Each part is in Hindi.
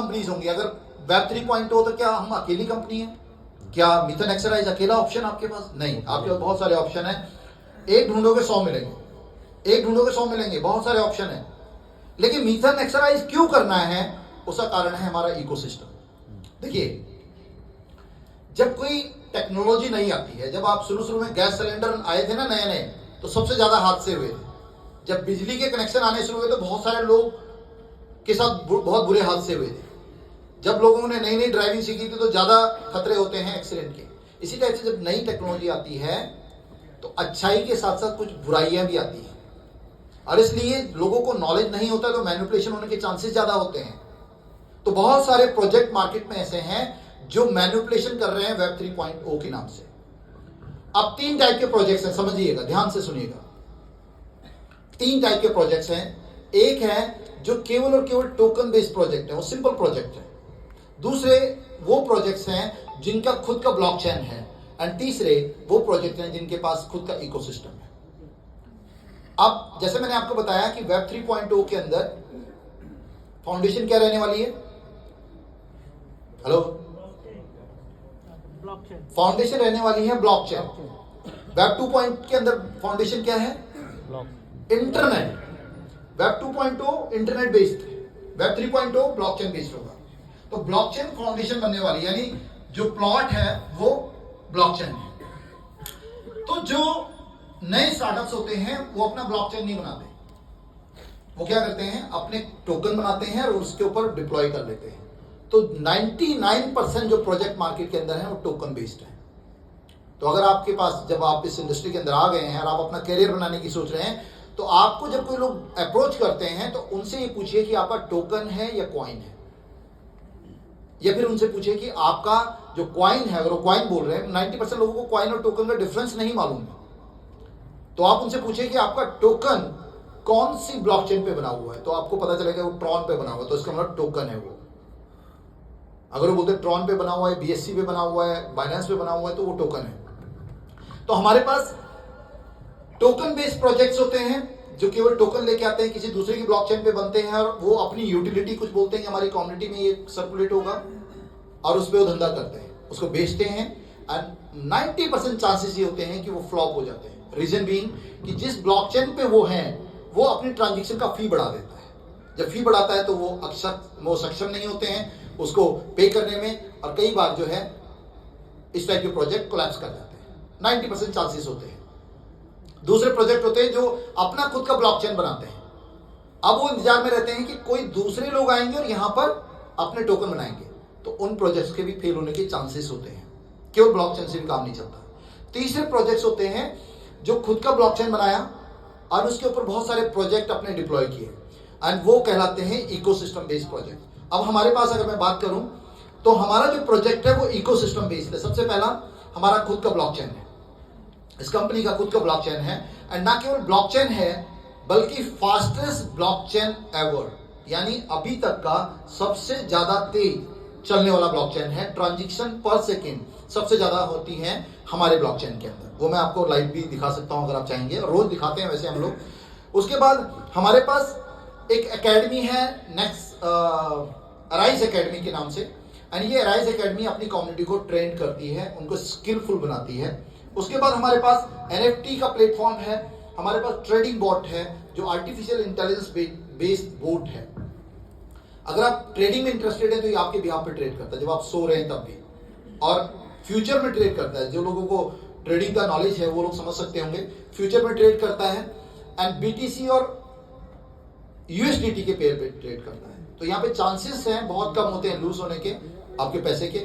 कंपनीज होंगी। अगर वेब 3.0 तो क्या हम अकेली कंपनी है? क्या मिथन एक्सराइज अकेला ऑप्शन आपके पास? नहीं, आपके पास बहुत सारे ऑप्शन है। एक ढूंढोगे 100 मिलेंगे, एक ढूंढोगे 100 मिलेंगे, बहुत सारे ऑप्शन है। लेकिन मिथन एक्सराइज क्यों करना है? उसका कारण है हमारा इकोसिस्टम। देखिए, जब कोई टेक्नोलॉजी नहीं आती है, जब आप शुरू में गैस सिलेंडर आए थे ना नए नए, तो सबसे ज्यादा हादसे हुए थे। जब बिजली के कनेक्शन आने शुरू हुए तो बहुत सारे लोग के साथ बहुत बुरे हादसे हुए थे। जब लोगों ने नई नई ड्राइविंग सीखी थी तो ज्यादा खतरे होते हैं एक्सीडेंट के। इसी टाइप से जब नई टेक्नोलॉजी आती है तो अच्छाई के साथ साथ कुछ बुराइयां भी आती हैं, और इसलिए लोगों को नॉलेज नहीं होता तो मैनिपुलेशन होने के चांसेस ज्यादा होते हैं। तो बहुत सारे प्रोजेक्ट मार्केट में ऐसे हैं जो मैनिपुलेशन कर रहे हैं वेब 3.0 के नाम से। अब 3 टाइप के प्रोजेक्ट्स हैं, समझिएगा, ध्यान से सुनिएगा। 3 टाइप के प्रोजेक्ट्स हैं। एक है जो केवल और केवल टोकन बेस्ड प्रोजेक्ट है, वो सिंपल प्रोजेक्ट है। दूसरे वो प्रोजेक्ट्स हैं जिनका खुद का ब्लॉकचेन है, एंड तीसरे वो प्रोजेक्ट हैं जिनके पास खुद का इकोसिस्टम है। अब जैसे मैंने आपको बताया कि वेब 3.0 के अंदर फाउंडेशन क्या रहने वाली है? हेलो, फाउंडेशन रहने वाली है ब्लॉकचेन। वेब 2.0 के अंदर फाउंडेशन क्या है? इंटरनेट। वेब 2.0 इंटरनेट बेस्ड है, वेब 3.0 ब्लॉकचेन बेस्ड होगा। तो ब्लॉकचेन फाउंडेशन बनने वाली, यानी जो प्लॉट है वो ब्लॉकचेन है। तो जो नए स्टार्टअप्स होते हैं वो अपना ब्लॉकचेन नहीं बनाते, वो क्या करते हैं? अपने टोकन बनाते हैं और उसके ऊपर डिप्लॉय कर लेते हैं। तो 99% जो प्रोजेक्ट मार्केट के अंदर है वो टोकन बेस्ड है। तो अगर आपके पास, जब आप इस इंडस्ट्री के अंदर आ गए हैं और आप अपना करियर बनाने की सोच रहे हैं, तो आपको जब कोई लोग अप्रोच करते हैं तो उनसे ये पूछिए कि आपका टोकन है या कॉइन है, या फिर उनसे पूछिए कि आपका जो कॉइन है, अगर वो कॉइन बोल रहे हैं, 90% लोगों को कॉइन और टोकन का डिफरेंस नहीं मालूम है, तो आप उनसे पूछिए कि आपका टोकन कौन सी ब्लॉकचेन पे बना हुआ है, तो आपको पता चलेगा वो ट्रॉन पे बना हुआ है, तो इसका मतलब टोकन है वो। अगर वो बोलते ट्रॉन पे बना हुआ है, BSC पे बना हुआ है, बाइनेंस पे बना हुआ है, तो वो टोकन है। तो हमारे पास टोकन बेस्ड प्रोजेक्ट्स होते हैं जो केवल टोकन लेके आते हैं, किसी दूसरे की ब्लॉकचेन पे बनते हैं, और वो अपनी यूटिलिटी कुछ बोलते हैं, हमारी कम्युनिटी में ये सर्कुलेट होगा, और उस पर वो धंधा करते हैं, उसको बेचते हैं, एंड 90% चांसेस ये होते हैं कि वो फ्लॉप हो जाते हैं। रीजन बीइंग कि जिस ब्लॉकचेन पे वो हैं वो अपनी ट्रांजेक्शन का फी बढ़ा देता है। जब फी बढ़ाता है तो वो सक्षम नहीं होते हैं उसको पे करने में, और कई बार जो है इस टाइप के प्रोजेक्ट कोलैप्स कर जाते हैं। 90% चांसेस होते हैं। दूसरे प्रोजेक्ट होते हैं जो अपना खुद का ब्लॉकचेन बनाते हैं। अब वो इंतजार में रहते हैं कि कोई दूसरे लोग आएंगे और यहां पर अपने टोकन बनाएंगे, तो उन प्रोजेक्ट्स के भी फेल होने के चांसेस होते हैं। केवल ब्लॉकचेन से भी काम नहीं चलता। तीसरे प्रोजेक्ट्स होते हैं जो खुद का ब्लॉकचेन बनाया और उसके ऊपर बहुत सारे प्रोजेक्ट अपने डिप्लॉय किए, एंड वो कहलाते हैं इकोसिस्टम बेस्ड प्रोजेक्ट। अब हमारे पास अगर मैं बात करूं तो हमारा जो प्रोजेक्ट है वो इकोसिस्टम बेस्ड है। सबसे पहला हमारा खुद का ब्लॉकचेन है, इस कंपनी का खुद का ब्लॉकचेन है, एंड ना केवल ब्लॉकचेन है बल्कि फास्टेस्ट ब्लॉकचेन एवर, यानी अभी तक का सबसे ज्यादा तेज चलने वाला ब्लॉकचेन है। ट्रांजैक्शन पर सेकेंड सबसे ज्यादा होती है हमारे ब्लॉकचेन के अंदर। वो मैं आपको लाइव भी दिखा सकता हूं अगर आप चाहेंगे, रोज दिखाते हैं वैसे हम लोग। उसके बाद हमारे पास एक एकेडमी है, नेक्स्ट अराइज एकेडमी के नाम से, एंड ये अराइज एकेडमी अपनी कम्युनिटी को ट्रेन करती है, उनको स्किलफुल बनाती है। उसके बाद हमारे पास NFT का प्लेटफॉर्म है, हमारे पास ट्रेडिंग बॉट है जो आर्टिफिशियल इंटेलिजेंस बेस्ड बोट है। अगर आप ट्रेडिंग में इंटरेस्टेड है तो ये आपके बिहाफ पे ट्रेड करता है, जब आप सो रहे हैं तब भी, और फ्यूचर में ट्रेड करता है। जो लोगों को ट्रेडिंग का नॉलेज है वो लोग समझ सकते होंगे, फ्यूचर में ट्रेड करता है, एंड BTC और USDT के पेयर पे ट्रेड करता है। तो यहाँ पे चांसेस हैं बहुत कम होते हैं लूज होने के आपके पैसे के,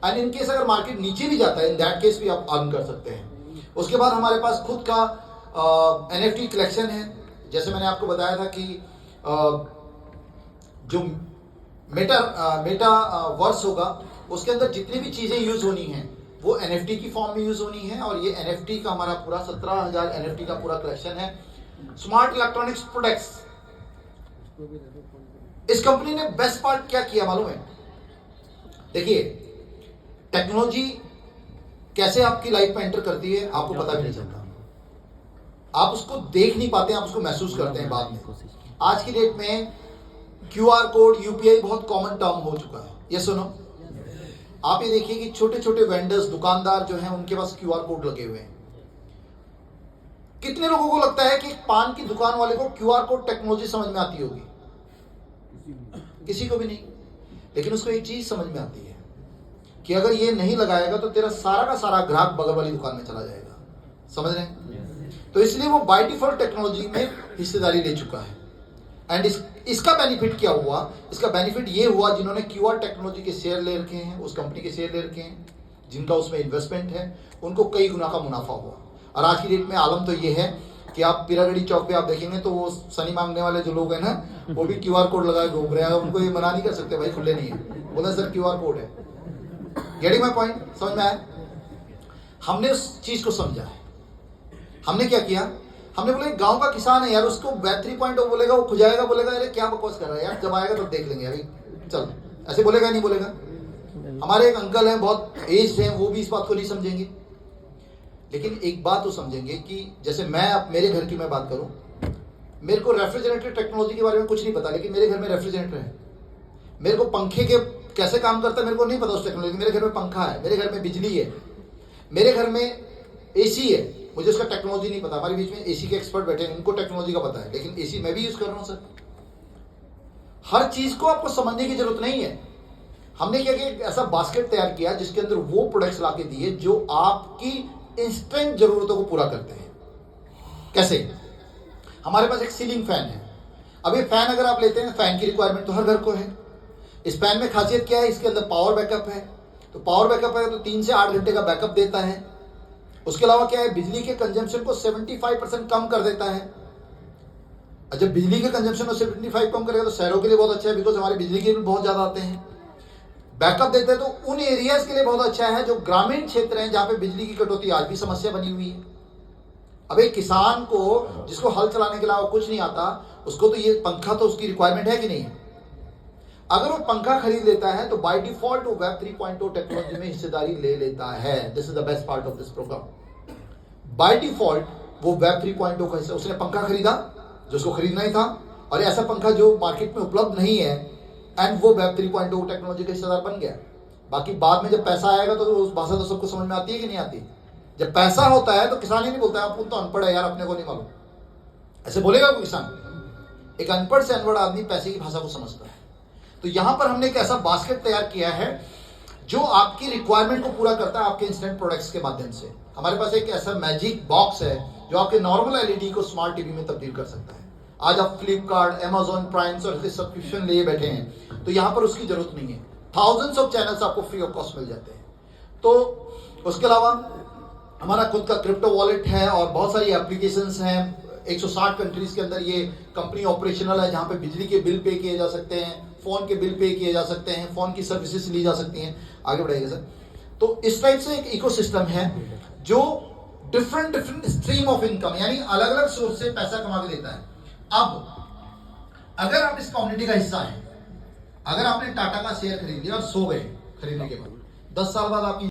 एंड इन केस अगर मार्केट नीचे भी जाता है, इन दैट केस भी आप अर्न कर सकते हैं। उसके बाद हमारे पास खुद का NFT कलेक्शन है। जैसे मैंने आपको बताया था कि जो मेटा वर्स होगा उसके अंदर जितनी भी चीजें यूज होनी है वो NFT की फॉर्म में यूज होनी है, और ये NFT का हमारा पूरा 17,000 NFT का पूरा कलेक्शन है। स्मार्ट इलेक्ट्रॉनिक्स प्रोडक्ट्स, इस कंपनी ने बेस्ट पार्ट क्या किया मालूम है? देखिए, टेक्नोलॉजी कैसे आपकी लाइफ में एंटर करती है आपको पता भी नहीं चलता, आप उसको देख नहीं पाते, आप उसको महसूस करते हैं बाद में। आज की डेट में क्यूआर कोड, यूपीआई बहुत कॉमन टर्म हो चुका है। ये सुनो, आप ये देखिए कि छोटे छोटे वेंडर्स, दुकानदार जो हैं, उनके पास क्यूआर कोड लगे हुए हैं। कितने लोगों को लगता है कि पान की दुकान वाले को क्यूआर कोड टेक्नोलॉजी समझ में आती होगी? किसी को भी नहीं। लेकिन उसको एक चीज समझ में आती है कि अगर ये नहीं लगाएगा तो तेरा सारा का सारा ग्राहक बगल वाली दुकान में चला जाएगा। समझ रहे हैं? तो इसलिए वो बाय डिफॉल्ट टेक्नोलॉजी में हिस्सेदारी ले चुका है। एंड इसका बेनिफिट क्या हुआ? इसका बेनिफिट ये हुआ, जिन्होंने क्यूआर टेक्नोलॉजी के शेयर ले रखे हैं, उस कंपनी के शेयर ले रखे हैं, जिनका उसमें इन्वेस्टमेंट है, उनको कई गुना का मुनाफा हुआ। और आज की डेट में आलम तो ये है कि आप पीरागढ़ी चौक पे आप देखेंगे तो वो सनी मांगने वाले जो लोग हैं ना, वो भी क्यूआर कोड लगाए घूम रहे हैं। उनको ये मना नहीं कर सकते, भाई खुले नहीं है, बोला सर क्यूआर कोड है। Getting my point? समझ में आया? हमने उस चीज को समझा है। हमने क्या किया? हमने बोले गांव का किसान है यार, उसको वेब 3.0 बोलेगा, वो खुजाएगा, बोलेगा अरे क्या बकवास कर रहा है यार, जब आएगा तब देख लेंगे। अभी चल, ऐसे बोलेगा नहीं बोलेगा? हमारे एक अंकल हैं, बहुत एज हैं, वो भी इस बात को नहीं समझेंगे। लेकिन एक बात तो समझेंगे कि जैसे मैं अब मेरे घर की मैं बात करूं, मेरे को रेफ्रिजरेटर टेक्नोलॉजी के बारे में कुछ नहीं पता, लेकिन मेरे घर में रेफ्रिजरेटर है। मेरे को पंखे के कैसे काम करता है मेरे को नहीं पता उस टेक्नोलॉजी। मेरे घर में पंखा है, मेरे घर में बिजली है, मेरे घर में एसी है, मुझे उसका टेक्नोलॉजी नहीं पता। हमारे बीच में एसी के एक्सपर्ट बैठे हैं, उनको टेक्नोलॉजी का पता है, लेकिन एसी मैं भी यूज कर रहा हूं सर। हर चीज को आपको समझने की जरूरत नहीं है। हमने क्या किया, एक ऐसा बास्केट तैयार किया जिसके अंदर वो प्रोडक्ट्स लाके दिए जो आपकी इंस्टेंट जरूरतों को पूरा करते हैं। कैसे? हमारे पास एक सीलिंग फैन है। अब ये फैन अगर आप लेते हैं, फैन की रिक्वायरमेंट तो हर घर को है। इस फैन में खासियत क्या है? इसके अंदर पावर बैकअप है। तो पावर बैकअप है तो 3 से 8 घंटे का बैकअप देता है। उसके अलावा क्या है? बिजली के कंजम्पशन को 75% कम कर देता है। जब बिजली के कंजम्पशन को 75 कम करेगा तो शहरों के लिए बहुत अच्छा है, बिकॉज हमारे बिजली के बिल बहुत ज्यादा आते हैं। बैकअप देते हैं तो उन एरियाज के लिए बहुत अच्छा है जो ग्रामीण क्षेत्र हैं, जहां पे बिजली की कटौती आज भी समस्या बनी हुई है। अब एक किसान को, जिसको हल चलाने के अलावा कुछ नहीं आता, उसको तो ये पंखा तो उसकी रिक्वायरमेंट है कि नहीं है? अगर वो पंखा खरीद लेता है तो बाय डिफॉल्ट वो वेब 3.0 टेक्नोलॉजी में हिस्सेदारी ले लेता है। This is the best part of this program. By default वो वेब 3.0 का हिस्सा, उसने पंखा खरीदा जो उसको खरीदना ही था, और ऐसा पंखा जो मार्केट में उपलब्ध नहीं है, एंड वो वेब 3.0 टेक्नोलॉजी का हिस्सेदार बन गया। बाकी बाद में जब पैसा आएगा तो उस भाषा तो सबको समझ में आती है कि नहीं आती? जब पैसा होता है तो किसान ही नहीं बोलता है आप तो अनपढ़ है यार, अपने को नहीं मालूम, ऐसे बोलेगा कोई किसान? एक अनपढ़ से अनपढ़ आदमी पैसे की भाषा को समझता है। तो यहां पर हमने एक ऐसा बास्केट तैयार किया है जो आपकी रिक्वायरमेंट को पूरा करता है आपके इंस्टेंट प्रोडक्ट्स के माध्यम से। हमारे पास एक ऐसा मैजिक बॉक्स है जो आपके नॉर्मल एलईडी को स्मार्ट टीवी में तब्दील कर सकता है। आज आप फ्लिपकार्ट, अमेजॉन प्राइम और इसके सब्सक्रिप्शन लिए बैठे हैं, तो यहां पर उसकी जरूरत नहीं है। थाउजेंड्स ऑफ चैनल्स आपको फ्री ऑफ कॉस्ट मिल जाते हैं। तो उसके अलावा हमारा खुद का क्रिप्टो वॉलेट है और बहुत सारी एप्लीकेशंस हैं। 160 कंट्रीज के अंदर ये कंपनी ऑपरेशनल है, जहां पे बिजली के बिल पे किए जा सकते हैं, फोन के बिल पे किए जा सकते हैं, फोन की सर्विसेज ली जा सकती हैं। आगे बढ़ाइएगा सर। तो इस टाइप से एक इकोसिस्टम है जो डिफरेंट स्ट्रीम ऑफ इनकम, यानी अलग अलग सोर्स से पैसा कमा के देता है। अब अगर आप इस कम्युनिटी का हिस्सा हैं, अगर आपने टाटा का शेयर खरीद लिया और सो गए खरीदने के बाद, 10 साल बाद आपकी